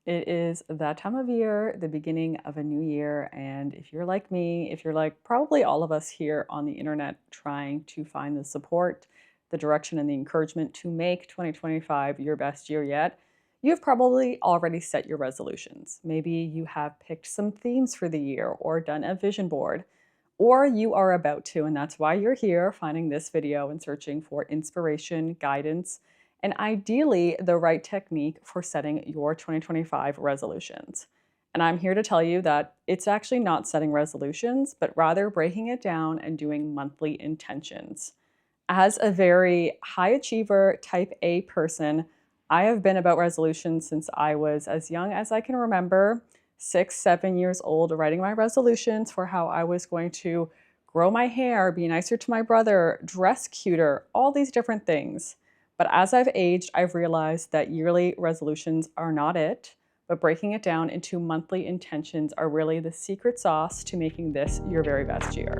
It is that time of year, the beginning of a new year. And if you're like me, if you're like probably all of us here on the internet trying to find the support, the direction, and the encouragement to make 2025 your best year yet, you've probably already set your resolutions. Maybe you have picked some themes for the year or done a vision board, or you are about to, and that's why you're here finding this video and searching for inspiration, guidance, and ideally the right technique for setting your 2025 resolutions. And I'm here to tell you that it's actually not setting resolutions, but rather breaking it down and doing monthly intentions. As a very high achiever, type A person, I have been about resolutions since I was as young as I can remember, 6, 7 years old, writing my resolutions for how I was going to grow my hair, be nicer to my brother, dress cuter, all these different things. But as I've aged, I've realized that yearly resolutions are not it, but breaking it down into monthly intentions are really the secret sauce to making this your very best year.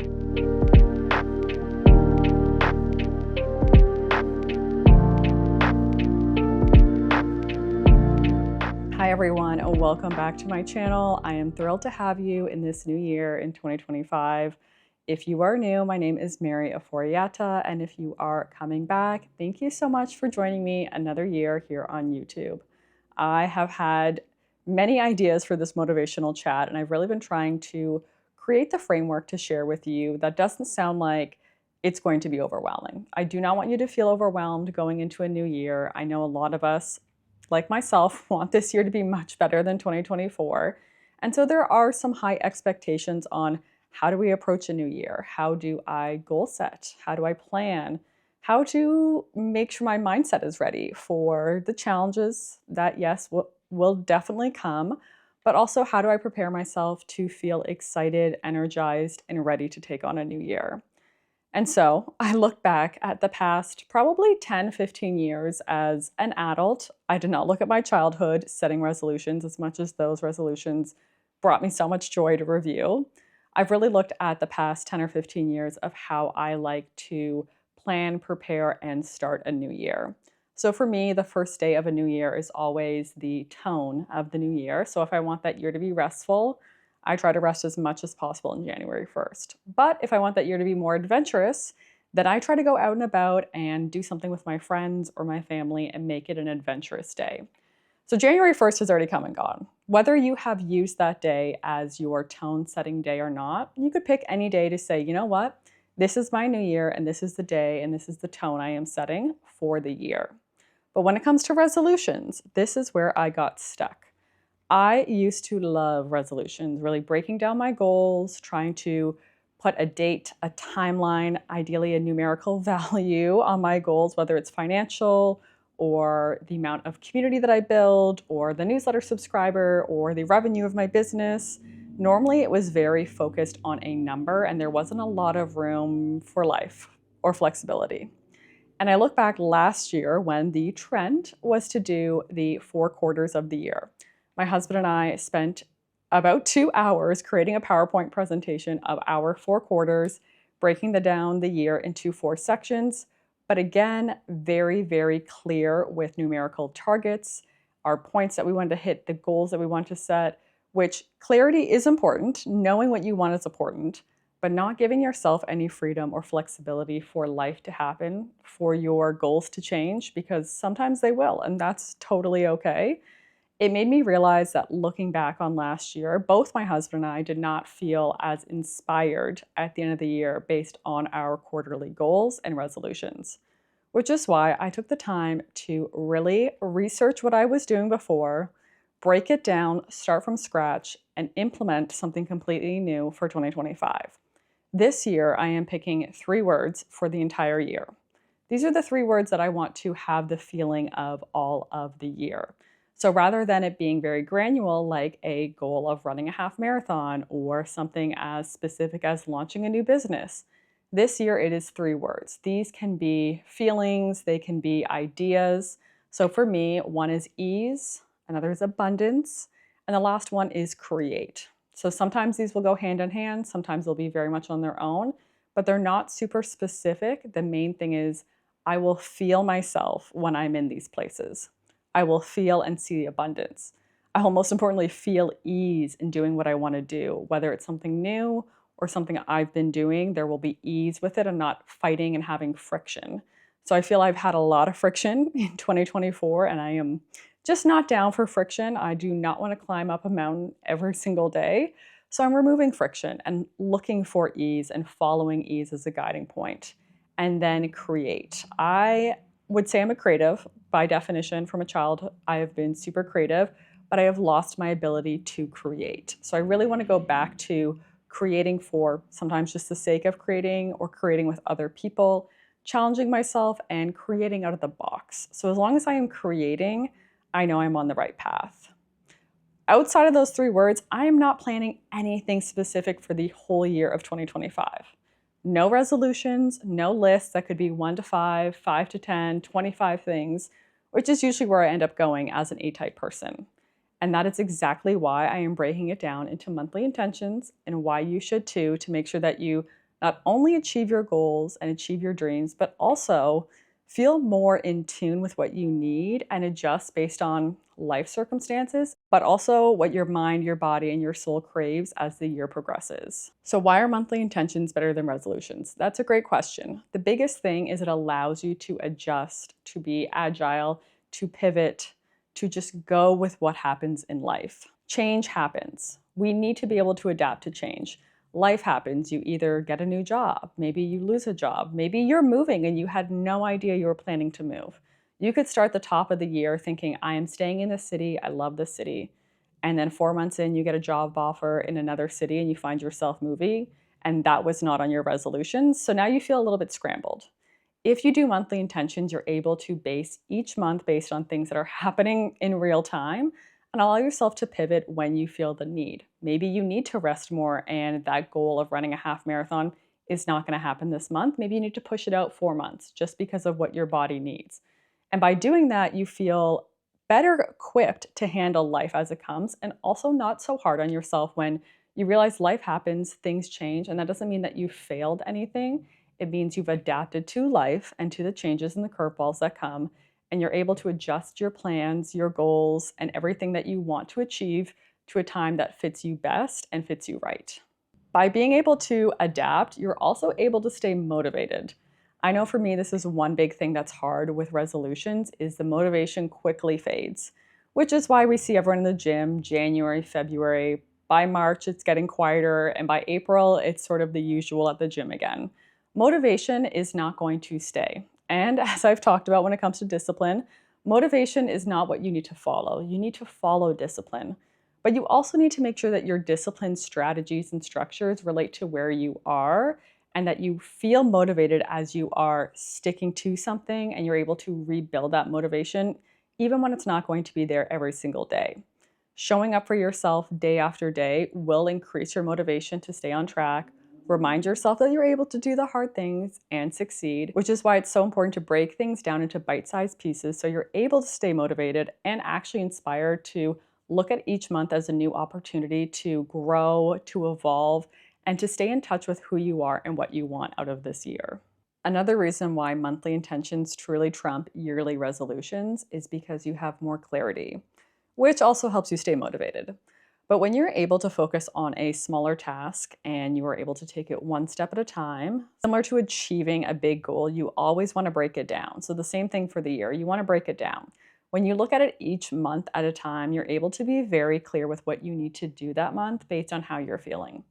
Hi everyone, and welcome back to my channel. I am thrilled to have you in this new year in 2025. If you are new, my name is Mary Ofori-Attah, and if you are coming back, thank you so much for joining me another year here on YouTube. I have had many ideas for this motivational chat, and I've really been trying to create the framework to share with you that doesn't sound like it's going to be overwhelming. I do not want you to feel overwhelmed going into a new year. I know a lot of us, like myself, want this year to be much better than 2024. And so there are some high expectations on how do we approach a new year? How do I goal set? How do I plan? How to make sure my mindset is ready for the challenges that, yes, will definitely come, but also how do I prepare myself to feel excited, energized, and ready to take on a new year? And so I look back at the past probably 10, 15 years as an adult. I did not look at my childhood setting resolutions as much as those resolutions brought me so much joy to review. I've really looked at the past 10 or 15 years of how I like to plan, prepare, and start a new year. So for me, the first day of a new year is always the tone of the new year. So if I want that year to be restful, I try to rest as much as possible in January 1st. But if I want that year to be more adventurous, then I try to go out and about and do something with my friends or my family and make it an adventurous day. So January 1st has already come and gone. Whether you have used that day as your tone setting day or not, you could pick any day to say, you know what, this is my new year and this is the day and this is the tone I am setting for the year. But when it comes to resolutions, this is where I got stuck. I used to love resolutions, really breaking down my goals, trying to put a date, a timeline, ideally a numerical value on my goals, whether it's financial or the amount of community that I build or the newsletter subscriber or the revenue of my business. Normally, it was very focused on a number and there wasn't a lot of room for life or flexibility. And I look back last year when the trend was to do the 4 quarters of the year. My husband and I spent about 2 hours creating a PowerPoint presentation of our 4 quarters, breaking down the year into 4 sections. But again, very, very clear with numerical targets, our points that we wanted to hit, the goals that we want to set, which clarity is important. Knowing what you want is important, but not giving yourself any freedom or flexibility for life to happen, for your goals to change, because sometimes they will, and that's totally okay. It made me realize that looking back on last year, both my husband and I did not feel as inspired at the end of the year based on our quarterly goals and resolutions, which is why I took the time to really research what I was doing before, break it down, start from scratch, and implement something completely new for 2025. This year, I am picking 3 words for the entire year. These are the 3 words that I want to have the feeling of all of the year. So rather than it being very granular, like a goal of running a half marathon or something as specific as launching a new business, this year it is 3 words. These can be feelings, they can be ideas. So for me, one is ease, another is abundance, and the last one is create. So sometimes these will go hand in hand, sometimes they'll be very much on their own, but they're not super specific. The main thing is I will feel myself when I'm in these places. I will feel and see the abundance. I will most importantly feel ease in doing what I want to do, whether it's something new or something I've been doing. There will be ease with it and not fighting and having friction. So I feel I've had a lot of friction in 2024, and I am just not down for friction. I do not want to climb up a mountain every single day. So I'm removing friction and looking for ease and following ease as a guiding point. And then create. I would say I'm a creative by definition. From a child, I have been super creative, but I have lost my ability to create. So I really want to go back to creating for sometimes just the sake of creating or creating with other people, challenging myself and creating out of the box. So as long as I am creating, I know I'm on the right path. Outside of those three words, I am not planning anything specific for the whole year of 2025. No resolutions, no lists that could be 1 to 5, 5 to 10, 25 things, which is usually where I end up going as an A-type person. And that is exactly why I am breaking it down into monthly intentions, and why you should too, to make sure that you not only achieve your goals and achieve your dreams, but also feel more in tune with what you need and adjust based on life circumstances, but also what your mind, your body, and your soul craves as the year progresses. So why are monthly intentions better than resolutions? That's a great question. The biggest thing is it allows you to adjust, to be agile, to pivot, to just go with what happens in life. Change happens. We need to be able to adapt to change. Life happens. You either get a new job, maybe you lose a job, maybe you're moving and you had no idea you were planning to move. You could start the top of the year thinking, I am staying in this city, I love this city. And then 4 months in, you get a job offer in another city and you find yourself moving, and that was not on your resolutions. So now you feel a little bit scrambled. If you do monthly intentions, you're able to base each month based on things that are happening in real time and allow yourself to pivot when you feel the need. Maybe you need to rest more and that goal of running a half marathon is not going to happen this month. Maybe you need to push it out 4 months just because of what your body needs. And by doing that, you feel better equipped to handle life as it comes, and also not so hard on yourself when you realize life happens, things change, and that doesn't mean that you failed anything. It means you've adapted to life and to the changes and the curveballs that come, and you're able to adjust your plans, your goals, and everything that you want to achieve to a time that fits you best and fits you right. By being able to adapt, you're also able to stay motivated. I know for me, this is one big thing that's hard with resolutions is the motivation quickly fades, which is why we see everyone in the gym January, February. By March, it's getting quieter, and by April, it's sort of the usual at the gym again. Motivation is not going to stay. And as I've talked about when it comes to discipline, motivation is not what you need to follow. You need to follow discipline. But you also need to make sure that your discipline strategies and structures relate to where you are, and that you feel motivated as you are sticking to something and you're able to rebuild that motivation even when it's not going to be there every single day. Showing up for yourself day after day will increase your motivation to stay on track. Remind yourself that you're able to do the hard things and succeed, which is why it's so important to break things down into bite-sized pieces so you're able to stay motivated and actually inspired to look at each month as a new opportunity to grow, to evolve, and to stay in touch with who you are and what you want out of this year. Another reason why monthly intentions truly trump yearly resolutions is because you have more clarity, which also helps you stay motivated. But when you're able to focus on a smaller task and you are able to take it one step at a time, similar to achieving a big goal, you always want to break it down. So the same thing for the year, you want to break it down. When you look at it each month at a time, you're able to be very clear with what you need to do that month based on how you're feeling.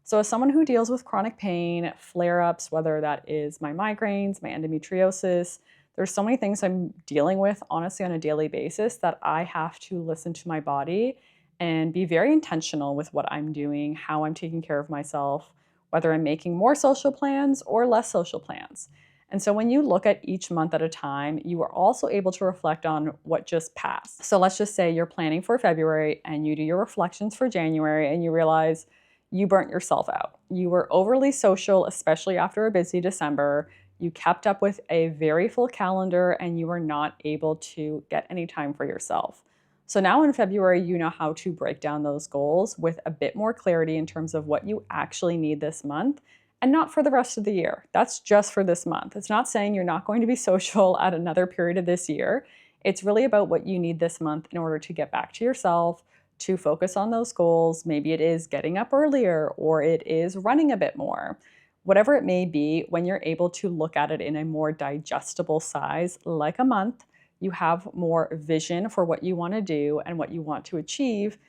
So as someone who deals with chronic pain, flare-ups, whether that is my migraines, my endometriosis, there's so many things I'm dealing with, honestly, on a daily basis that I have to listen to my body and be very intentional with what I'm doing, how I'm taking care of myself, whether I'm making more social plans or less social plans. And so when you look at each month at a time, you are also able to reflect on what just passed. So let's just say you're planning for February and you do your reflections for January and you realize you burnt yourself out. You were overly social, especially after a busy December. You kept up with a very full calendar and you were not able to get any time for yourself. So now in February, you know how to break down those goals with a bit more clarity in terms of what you actually need this month and not for the rest of the year. That's just for this month. It's not saying you're not going to be social at another period of this year. It's really about what you need this month in order to get back to yourself, to focus on those goals. Maybe it is getting up earlier or it is running a bit more. Whatever it may be, when you're able to look at it in a more digestible size, like a month, you have more vision for what you want to do and what you want to achieve,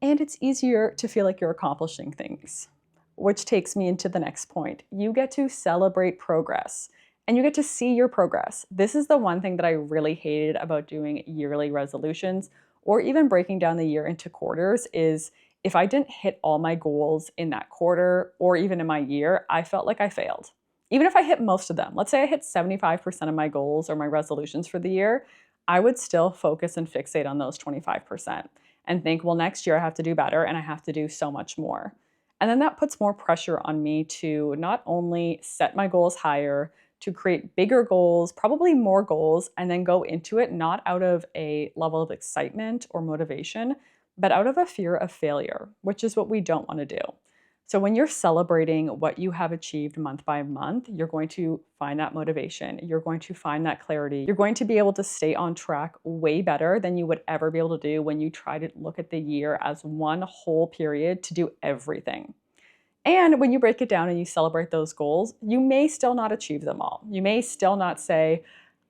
and it's easier to feel like you're accomplishing things. Which takes me into the next point. You get to celebrate progress and you get to see your progress. This is the one thing that I really hated about doing yearly resolutions or even breaking down the year into quarters is if I didn't hit all my goals in that quarter or even in my year, I felt like I failed. Even if I hit most of them, let's say I hit 75% of my goals or my resolutions for the year, I would still focus and fixate on those 25% and think, well, next year I have to do better and I have to do so much more. And then that puts more pressure on me to not only set my goals higher, to create bigger goals, probably more goals, and then go into it not out of a level of excitement or motivation, but out of a fear of failure, which is what we don't want to do. So when you're celebrating what you have achieved month by month, you're going to find that motivation. You're going to find that clarity. You're going to be able to stay on track way better than you would ever be able to do when you try to look at the year as one whole period to do everything. And when you break it down and you celebrate those goals, you may still not achieve them all. You may still not say,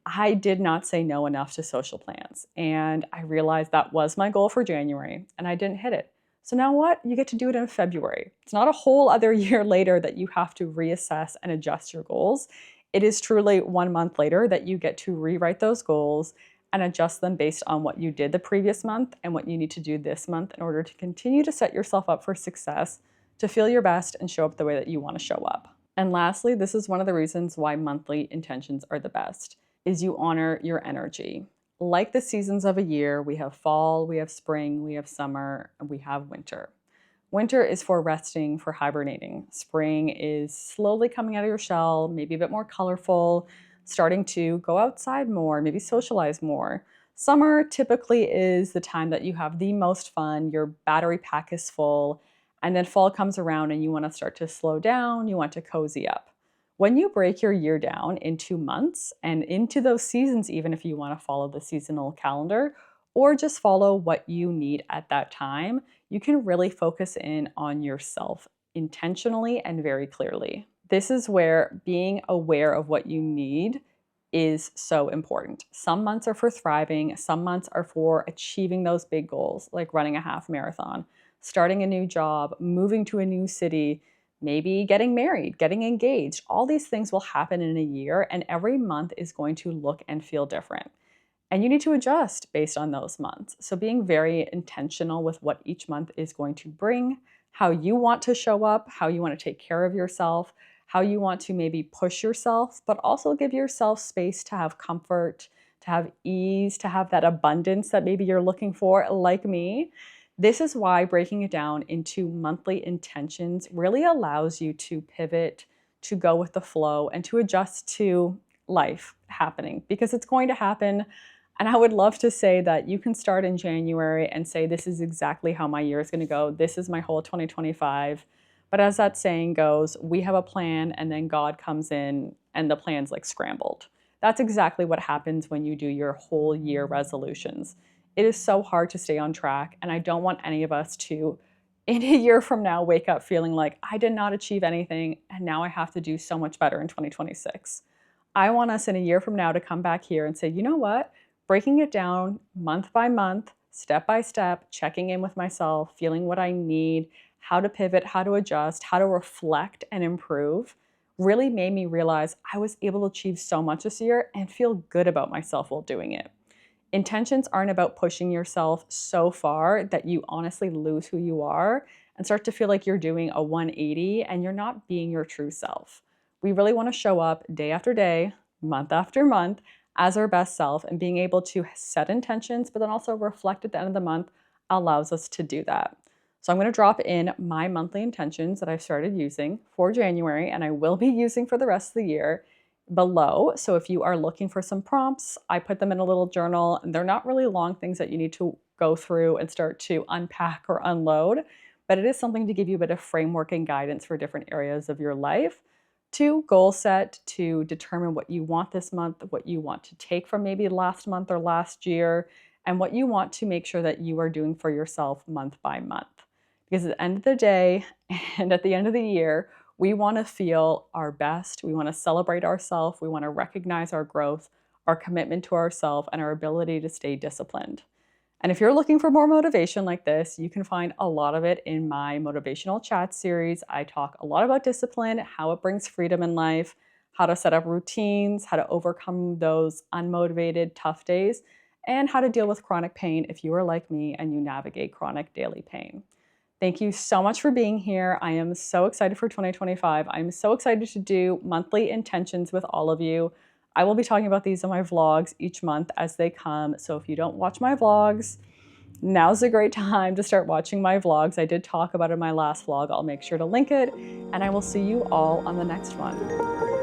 I did not say no enough to social plans. And I realized that was my goal for January and I didn't hit it. So now what? You get to do it in February. It's not a whole other year later that you have to reassess and adjust your goals. It is truly 1 month later that you get to rewrite those goals and adjust them based on what you did the previous month and what you need to do this month in order to continue to set yourself up for success, to feel your best and show up the way that you want to show up. And lastly, this is one of the reasons why monthly intentions are the best, is you honor your energy. Like the seasons of a year, we have fall, we have spring, we have summer, and we have winter. Winter is for resting, for hibernating. Spring is slowly coming out of your shell, maybe a bit more colorful, starting to go outside more, maybe socialize more. Summer typically is the time that you have the most fun, your battery pack is full, and then fall comes around and you want to start to slow down, you want to cozy up. When you break your year down into months and into those seasons, even if you want to follow the seasonal calendar or just follow what you need at that time, you can really focus in on yourself intentionally and very clearly. This is where being aware of what you need is so important. Some months are for thriving, some months are for achieving those big goals, like running a half marathon, starting a new job, moving to a new city, maybe getting married, getting engaged. All these things will happen in a year, and every month is going to look and feel different. And you need to adjust based on those months. So being very intentional with what each month is going to bring, how you want to show up, how you want to take care of yourself, how you want to maybe push yourself, but also give yourself space to have comfort, to have ease, to have that abundance that maybe you're looking for, like me. This is why breaking it down into monthly intentions really allows you to pivot, to go with the flow, and to adjust to life happening, because it's going to happen. And I would love to say that you can start in January and say, this is exactly how my year is going to go. This is my whole 2025. But as that saying goes, we have a plan and then God comes in and the plan's like scrambled. That's exactly what happens when you do your whole year resolutions. It is so hard to stay on track, and I don't want any of us to, in a year from now, wake up feeling like I did not achieve anything and now I have to do so much better in 2026. I want us in a year from now to come back here and say, you know what? Breaking it down month by month, step by step, checking in with myself, feeling what I need, how to pivot, how to adjust, how to reflect and improve, really made me realize I was able to achieve so much this year and feel good about myself while doing it. Intentions aren't about pushing yourself so far that you honestly lose who you are and start to feel like you're doing a 180 and you're not being your true self. We really want to show up day after day, month after month, as our best self, and being able to set intentions, but then also reflect at the end of the month allows us to do that. So I'm going to drop in my monthly intentions that I've started using for January, and I will be using for the rest of the year below. So if you are looking for some prompts, I put them in a little journal, and they're not really long things that you need to go through and start to unpack or unload, but it is something to give you a bit of framework and guidance for different areas of your life, to goal set, to determine what you want this month, what you want to take from maybe last month or last year, and what you want to make sure that you are doing for yourself month by month. Because at the end of the day and at the end of the year, we want to feel our best. We want to celebrate ourselves. We want to recognize our growth, our commitment to ourselves, and our ability to stay disciplined. And if you're looking for more motivation like this, you can find a lot of it in my motivational chat series. I talk a lot about discipline, how it brings freedom in life, how to set up routines, how to overcome those unmotivated, tough days, and how to deal with chronic pain if you are like me and you navigate chronic daily pain. Thank you so much for being here. I am so excited for 2025. I'm so excited to do monthly intentions with all of you. I will be talking about these in my vlogs each month as they come. So if you don't watch my vlogs, now's a great time to start watching my vlogs. I did talk about it in my last vlog. I'll make sure to link it, and I will see you all on the next one.